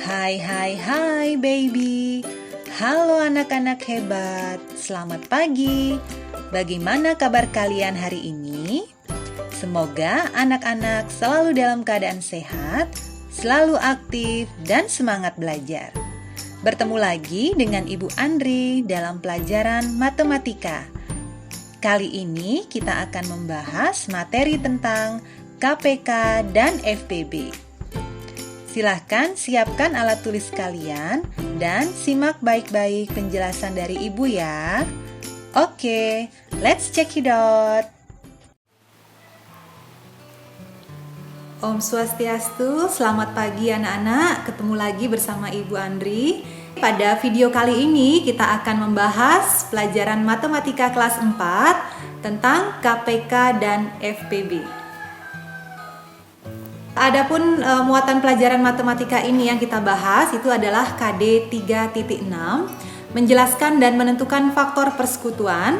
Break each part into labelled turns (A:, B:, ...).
A: Hai baby. Halo anak-anak hebat. Selamat pagi. Bagaimana kabar kalian hari ini? Semoga anak-anak selalu dalam keadaan sehat, selalu aktif dan semangat belajar. Bertemu lagi dengan Ibu Andri dalam pelajaran matematika. Kali ini kita akan membahas materi tentang KPK dan FPB. Silahkan siapkan alat tulis kalian dan simak baik-baik penjelasan dari Ibu ya. Oke, let's check it out. Om Swastiastu, selamat pagi anak-anak. Ketemu lagi bersama Ibu Andri. Pada video kali ini kita akan membahas pelajaran matematika kelas 4 tentang KPK dan FPB. Adapun muatan pelajaran matematika ini yang kita bahas itu adalah KD 3.6, menjelaskan dan menentukan faktor persekutuan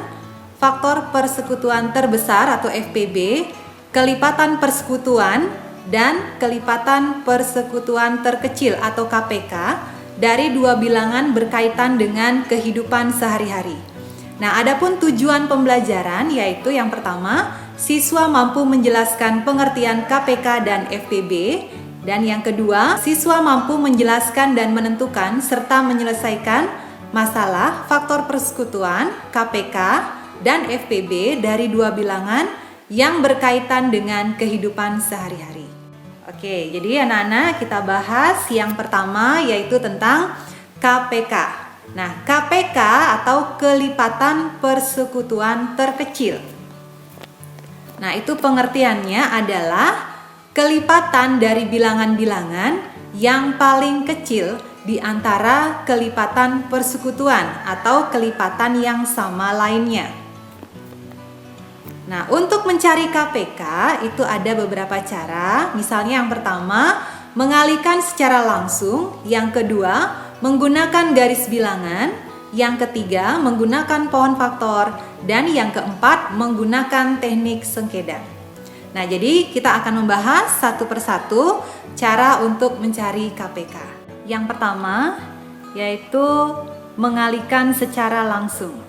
A: terbesar atau FPB, kelipatan persekutuan dan kelipatan persekutuan terkecil atau KPK dari dua bilangan berkaitan dengan kehidupan sehari-hari. Nah, adapun tujuan pembelajaran yaitu yang pertama, siswa mampu menjelaskan pengertian KPK dan FPB, dan yang kedua, siswa mampu menjelaskan dan menentukan serta menyelesaikan masalah faktor persekutuan KPK dan FPB dari dua bilangan yang berkaitan dengan kehidupan sehari-hari. Oke, jadi anak-anak kita bahas yang pertama yaitu tentang KPK. Nah, KPK atau kelipatan persekutuan terkecil. Nah, itu pengertiannya adalah kelipatan dari bilangan-bilangan yang paling kecil di antara kelipatan persekutuan atau kelipatan yang sama lainnya. Nah, untuk mencari KPK itu ada beberapa cara. Misalnya yang pertama, mengalihkan secara langsung. Yang kedua, menggunakan garis bilangan. Yang ketiga, menggunakan pohon faktor. Dan yang keempat, menggunakan teknik sengketa. Nah, jadi kita akan membahas satu persatu cara untuk mencari KPK. Yang pertama, yaitu mengalihkan secara langsung.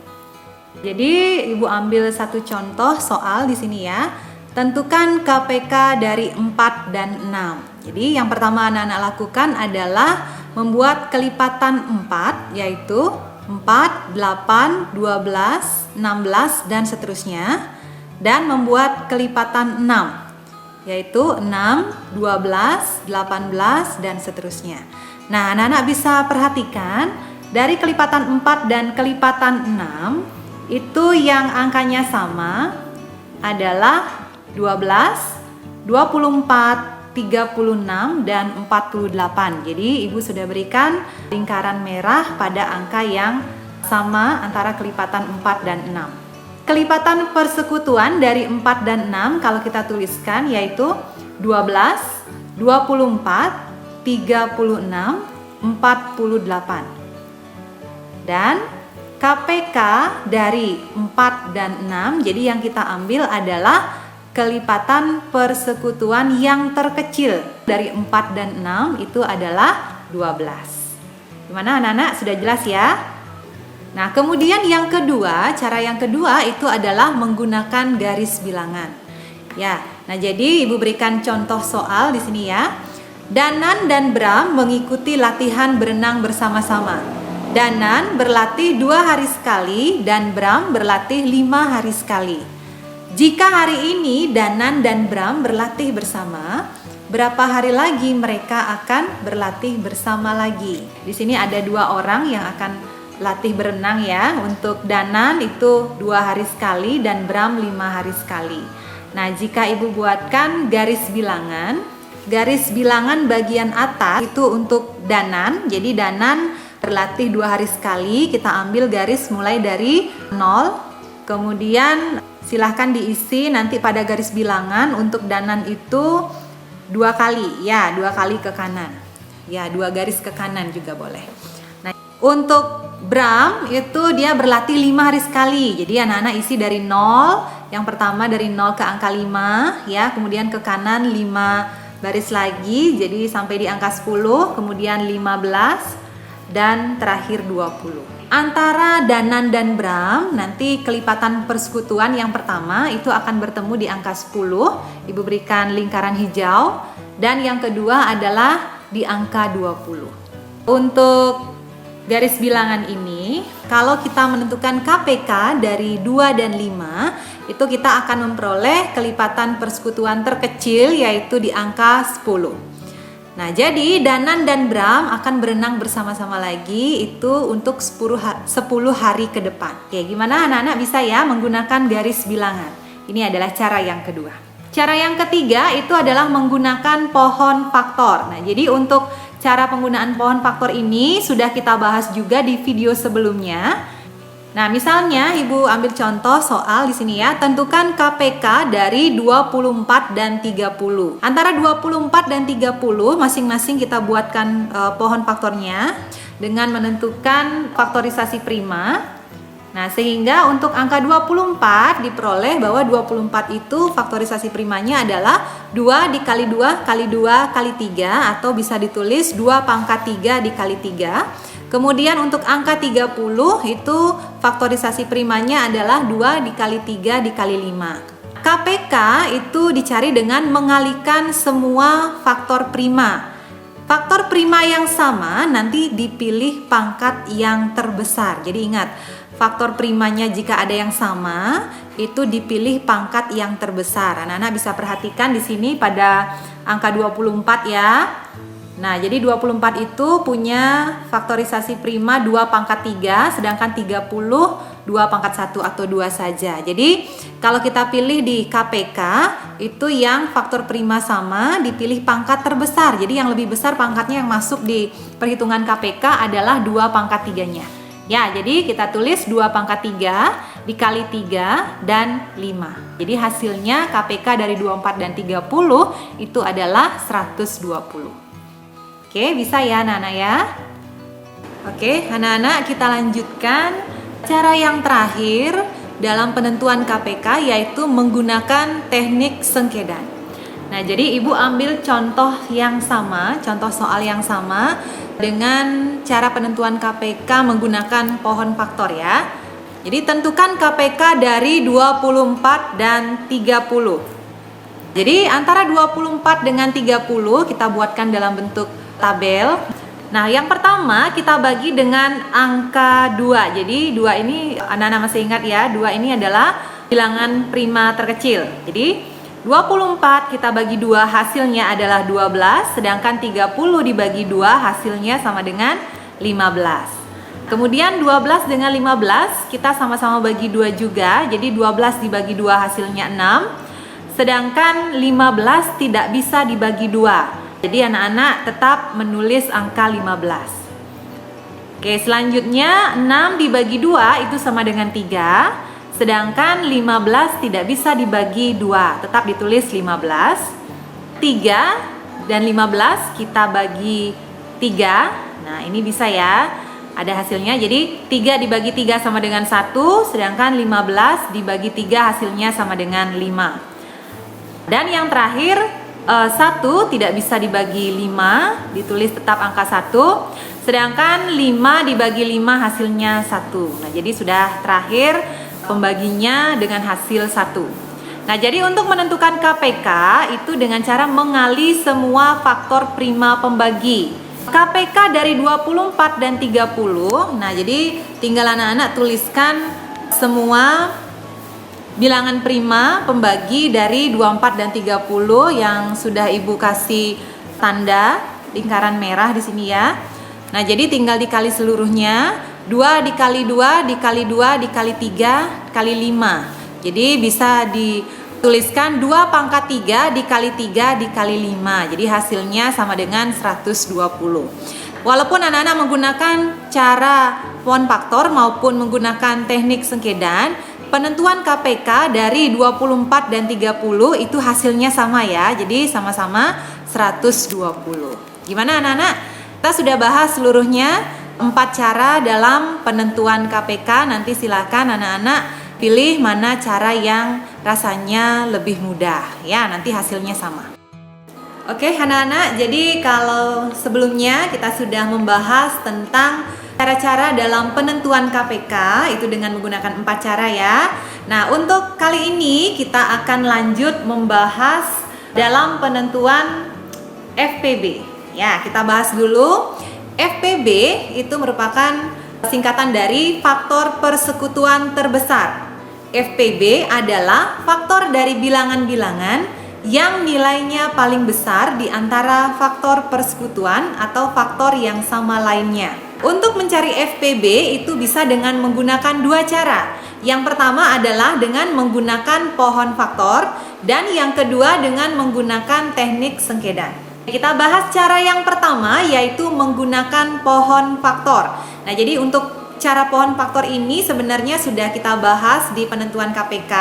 A: Jadi Ibu ambil satu contoh soal di sini ya. Tentukan KPK dari 4 dan 6. Jadi yang pertama anak-anak lakukan adalah membuat kelipatan 4, yaitu 4, 8, 12, 16 dan seterusnya. Dan membuat kelipatan 6, yaitu 6, 12, 18 dan seterusnya. Nah, anak-anak bisa perhatikan dari kelipatan 4 dan kelipatan 6 itu yang angkanya sama adalah 12, 24, 36, dan 48. Jadi Ibu sudah berikan lingkaran merah pada angka yang sama antara kelipatan 4 dan 6. Kelipatan persekutuan dari 4 dan 6 kalau kita tuliskan yaitu 12, 24, 36, 48. Dan KPK dari 4 dan 6, jadi yang kita ambil adalah kelipatan persekutuan yang terkecil dari 4 dan 6 itu adalah 12. Gimana anak-anak? Sudah jelas ya? Nah, kemudian yang kedua, cara yang kedua itu adalah menggunakan garis bilangan. Ya, nah jadi Ibu berikan contoh soal di sini ya. Danan dan Bram mengikuti latihan berenang bersama-sama. Danan berlatih 2 hari sekali dan Bram berlatih 5 hari sekali. Jika hari ini Danan dan Bram berlatih bersama, berapa hari lagi mereka akan berlatih bersama lagi? Di sini ada 2 orang yang akan latih berenang ya. Untuk Danan itu 2 hari sekali dan Bram 5 hari sekali. Nah, jika Ibu buatkan garis bilangan bagian atas itu untuk Danan. Jadi Danan berlatih 2 hari sekali, kita ambil garis mulai dari 0, kemudian silahkan diisi nanti pada garis bilangan. Untuk Danan itu 2 kali, ya 2 kali ke kanan, ya 2 garis ke kanan juga boleh. Nah, untuk Bram itu dia berlatih 5 hari sekali, jadi anak-anak isi dari 0, yang pertama dari 0 ke angka 5, ya kemudian ke kanan 5 baris lagi, jadi sampai di angka 10, kemudian 15, dan terakhir 20. Antara Danan dan Bram, nanti kelipatan persekutuan yang pertama itu akan bertemu di angka 10, Ibu berikan lingkaran hijau, dan yang kedua adalah di angka 20. Untuk garis bilangan ini, kalau kita menentukan KPK dari 2 dan 5, itu kita akan memperoleh kelipatan persekutuan terkecil yaitu di angka 10. Nah, jadi Danan dan Bram akan berenang bersama-sama lagi itu untuk 10 hari ke depan. Oke, gimana anak-anak bisa ya menggunakan garis bilangan? Ini adalah cara yang kedua. Cara yang ketiga itu adalah menggunakan pohon faktor. Nah, jadi untuk cara penggunaan pohon faktor ini sudah kita bahas juga di video sebelumnya. Nah, misalnya Ibu ambil contoh soal di sini ya, tentukan KPK dari 24 dan 30. Antara 24 dan 30 masing-masing kita buatkan pohon faktornya dengan menentukan faktorisasi prima. Nah, sehingga untuk angka 24 diperoleh bahwa 24 itu faktorisasi primanya adalah 2 dikali 2 kali 2 kali 3, atau bisa ditulis 2 pangkat 3 dikali 3. Kemudian untuk angka 30 itu faktorisasi primanya adalah 2 dikali 3 dikali 5. KPK itu dicari dengan mengalihkan semua faktor prima. Faktor prima yang sama nanti dipilih pangkat yang terbesar. Jadi ingat, faktor primanya jika ada yang sama itu dipilih pangkat yang terbesar. Anak-anak bisa perhatikan di sini pada angka 24 ya. Nah, jadi 24 itu punya faktorisasi prima 2 pangkat 3, sedangkan 30 2 pangkat 1 atau 2 saja. Jadi, kalau kita pilih di KPK, itu yang faktor prima sama dipilih pangkat terbesar. Jadi, yang lebih besar pangkatnya yang masuk di perhitungan KPK adalah 2 pangkat 3-nya. Ya, jadi kita tulis 2 pangkat 3 dikali 3 dan 5. Jadi, hasilnya KPK dari 24 dan 30 itu adalah 120. Oke, bisa ya anak-anak ya. Oke, anak-anak kita lanjutkan. Cara yang terakhir dalam penentuan KPK yaitu menggunakan teknik sengkedan. Nah, jadi Ibu ambil contoh yang sama, contoh soal yang sama dengan cara penentuan KPK menggunakan pohon faktor ya. Jadi tentukan KPK dari 24 dan 30. Jadi antara 24 dengan 30 kita buatkan dalam bentuk tabel. Nah, yang pertama kita bagi dengan angka 2. Jadi 2 ini anak-anak masih ingat ya, 2 ini adalah bilangan prima terkecil. Jadi 24 kita bagi 2 hasilnya adalah 12, sedangkan 30 dibagi 2 hasilnya sama dengan 15. Kemudian 12 dengan 15 kita sama-sama bagi 2 juga. Jadi 12 dibagi 2 hasilnya 6, sedangkan 15 tidak bisa dibagi 2. Jadi anak-anak tetap menulis angka 15. Oke, selanjutnya 6 dibagi 2 itu sama dengan 3. Sedangkan 15 tidak bisa dibagi 2, tetap ditulis 15. 3 dan 15 kita bagi 3. Nah, ini bisa ya, ada hasilnya. Jadi 3 dibagi 3 sama dengan 1, sedangkan 15 dibagi 3 hasilnya sama dengan 5. Dan yang terakhir, 1 tidak bisa dibagi 5, ditulis tetap angka 1, sedangkan 5 dibagi 5 hasilnya 1. Nah, jadi sudah terakhir pembaginya dengan hasil 1. Nah, jadi untuk menentukan KPK itu dengan cara mengali semua faktor prima pembagi. KPK dari 24 dan 30, nah jadi tinggal anak-anak tuliskan semua bilangan prima pembagi dari 24 dan 30 yang sudah Ibu kasih tanda lingkaran merah di sini ya. Nah, jadi tinggal dikali seluruhnya. 2 dikali 2 dikali 2 dikali 3 kali 5. Jadi bisa dituliskan 2 pangkat 3 dikali 3 dikali 5. Jadi hasilnya sama dengan 120. Walaupun anak-anak menggunakan cara pohon faktor maupun menggunakan teknik sengkedan, penentuan KPK dari 24 dan 30 itu hasilnya sama ya. Jadi sama-sama 120. Gimana anak-anak? Kita sudah bahas seluruhnya 4 cara dalam penentuan KPK. Nanti silakan anak-anak pilih mana cara yang rasanya lebih mudah ya. Nanti hasilnya sama. Oke, anak-anak, jadi kalau sebelumnya kita sudah membahas tentang cara-cara dalam penentuan KPK itu dengan menggunakan 4 cara ya. Nah, untuk kali ini kita akan lanjut membahas dalam penentuan FPB. Ya, kita bahas dulu. FPB itu merupakan singkatan dari faktor persekutuan terbesar. FPB adalah faktor dari bilangan-bilangan yang nilainya paling besar di antara faktor persekutuan atau faktor yang sama lainnya. Untuk mencari FPB itu bisa dengan menggunakan 2 cara. Yang pertama adalah dengan menggunakan pohon faktor dan yang kedua dengan menggunakan teknik sengkedan. Kita bahas cara yang pertama yaitu menggunakan pohon faktor. Nah, jadi untuk cara pohon faktor ini sebenarnya sudah kita bahas di penentuan KPK,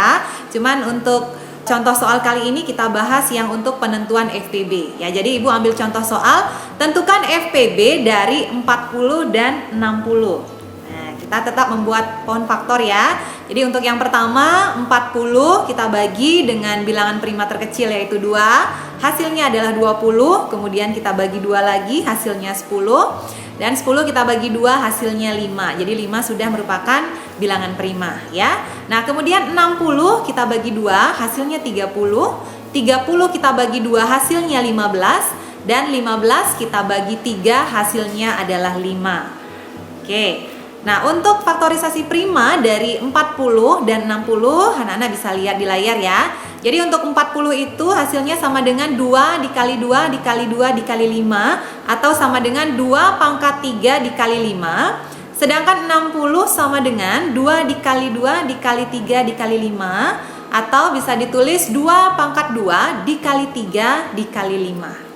A: cuman untuk contoh soal kali ini kita bahas yang untuk penentuan FPB. Ya, jadi Ibu ambil contoh soal, tentukan FPB dari 40 dan 60. Nah, kita tetap membuat pohon faktor ya. Jadi untuk yang pertama 40 kita bagi dengan bilangan prima terkecil yaitu 2. Hasilnya adalah 20, kemudian kita bagi 2 lagi, hasilnya 10. Dan 10 kita bagi 2 hasilnya 5. Jadi 5 sudah merupakan bilangan prima ya. Nah, kemudian 60 kita bagi 2 hasilnya 30. 30 kita bagi 2 hasilnya 15 dan 15 kita bagi 3 hasilnya adalah 5. Oke. Nah, untuk faktorisasi prima dari 40 dan 60 anak-anak bisa lihat di layar ya. Jadi untuk 40 itu hasilnya sama dengan 2 dikali 2 dikali 2 dikali 5 atau sama dengan 2 pangkat 3 dikali 5. Sedangkan 60 sama dengan 2 dikali 2 dikali 3 dikali 5 atau bisa ditulis 2 pangkat 2 dikali 3 dikali 5.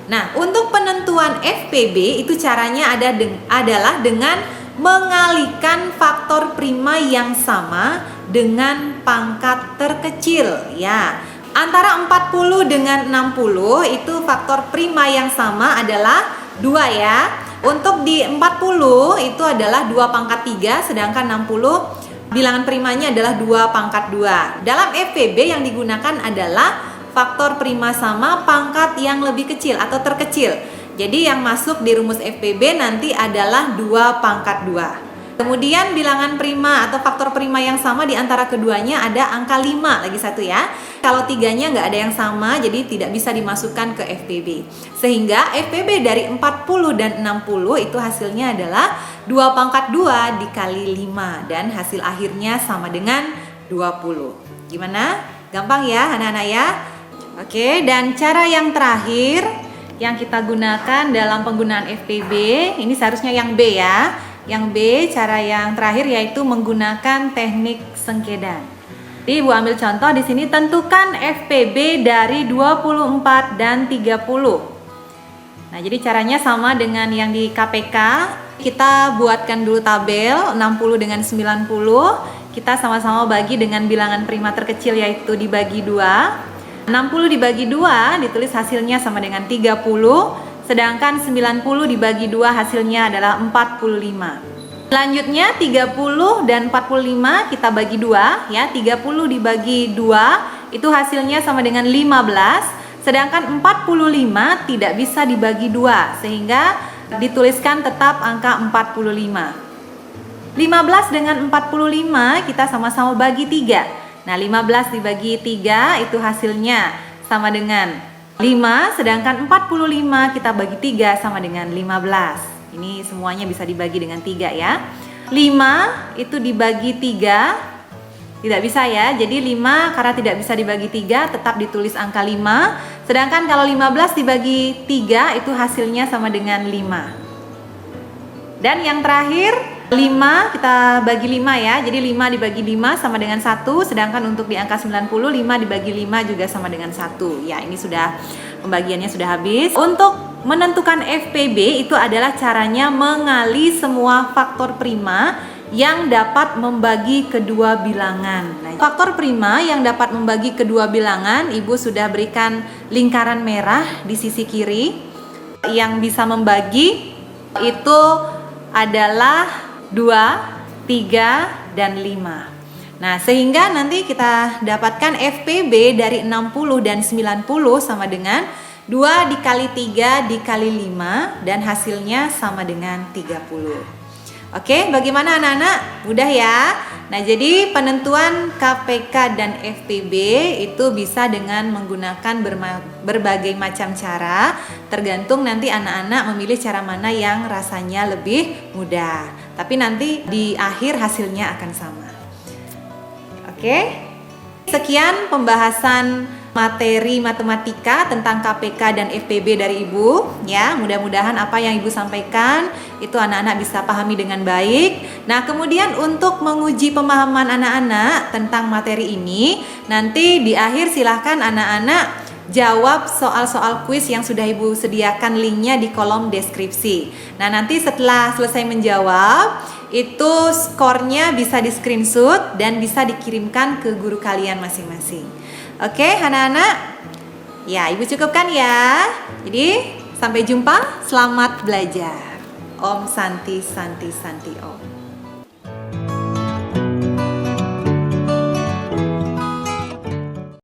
A: Nah, untuk penentuan FPB itu caranya adalah dengan mengalihkan faktor prima yang sama dengan pangkat terkecil ya. Antara 40 dengan 60 itu faktor prima yang sama adalah 2 ya. Untuk di 40 itu adalah 2 pangkat 3 sedangkan 60 bilangan primanya adalah 2 pangkat 2. Dalam FPB yang digunakan adalah faktor prima sama pangkat yang lebih kecil atau terkecil. Jadi yang masuk di rumus FPB nanti adalah 2 pangkat 2. Kemudian bilangan prima atau faktor prima yang sama di antara keduanya ada angka 5 lagi satu ya. Kalau tiganya nggak ada yang sama jadi tidak bisa dimasukkan ke FPB. Sehingga FPB dari 40 dan 60 itu hasilnya adalah 2 pangkat 2 dikali 5 dan hasil akhirnya sama dengan 20. Gimana? Gampang ya anak-anak ya? Oke, dan cara yang terakhir yang kita gunakan dalam penggunaan FPB, ini seharusnya yang B ya. Yang B, cara yang terakhir yaitu menggunakan teknik sengkedan. Jadi Ibu ambil contoh di sini, tentukan FPB dari 24 dan 30. Nah, jadi caranya sama dengan yang di KPK. Kita buatkan dulu tabel 60 dengan 90. Kita sama-sama bagi dengan bilangan prima terkecil yaitu dibagi 2. 60 dibagi 2 ditulis hasilnya sama dengan 30, sedangkan 90 dibagi 2 hasilnya adalah 45. Selanjutnya 30 dan 45 kita bagi 2 ya. 30 dibagi 2 itu hasilnya sama dengan 15, sedangkan 45 tidak bisa dibagi 2 sehingga dituliskan tetap angka 45. 15 dengan 45 kita sama-sama bagi 3. Nah, 15 dibagi 3 itu hasilnya sama dengan 5, sedangkan 45 kita bagi 3 sama dengan 15. Ini semuanya bisa dibagi dengan 3 ya. 5 itu dibagi 3 tidak bisa ya. Jadi 5 karena tidak bisa dibagi 3 tetap ditulis angka 5. Sedangkan kalau 15 dibagi 3 itu hasilnya sama dengan 5. Dan yang terakhir 5 kita bagi 5 ya. Jadi 5 dibagi 5 sama dengan 1. Sedangkan untuk di angka 90 5 dibagi 5 juga sama dengan 1. Ya, ini sudah pembagiannya sudah habis. Untuk menentukan FPB itu adalah caranya mengali semua faktor prima yang dapat membagi kedua bilangan. Nah, faktor prima yang dapat membagi kedua bilangan Ibu sudah berikan lingkaran merah di sisi kiri. Yang bisa membagi itu adalah 2, 3, dan 5. Nah, sehingga nanti kita dapatkan FPB dari 60 dan 90 sama dengan 2 dikali 3 dikali 5 dan hasilnya sama dengan 30. Oke, bagaimana anak-anak? Mudah ya? Nah, jadi penentuan KPK dan FPB itu bisa dengan menggunakan berbagai macam cara, tergantung nanti anak-anak memilih cara mana yang rasanya lebih mudah. Tapi nanti di akhir hasilnya akan sama. Oke, sekian pembahasan materi matematika tentang KPK dan FPB dari Ibu ya. Mudah-mudahan apa yang Ibu sampaikan itu anak-anak bisa pahami dengan baik. Nah, kemudian untuk menguji pemahaman anak-anak tentang materi ini, nanti di akhir silahkan anak-anak jawab soal-soal kuis yang sudah Ibu sediakan linknya di kolom deskripsi. Nah, nanti setelah selesai menjawab, itu skornya bisa di screenshot dan bisa dikirimkan ke guru kalian masing-masing. Oke, anak-anak? Ya, Ibu cukupkan ya. Jadi, sampai jumpa. Selamat belajar. Om Santi Santi Santi Om.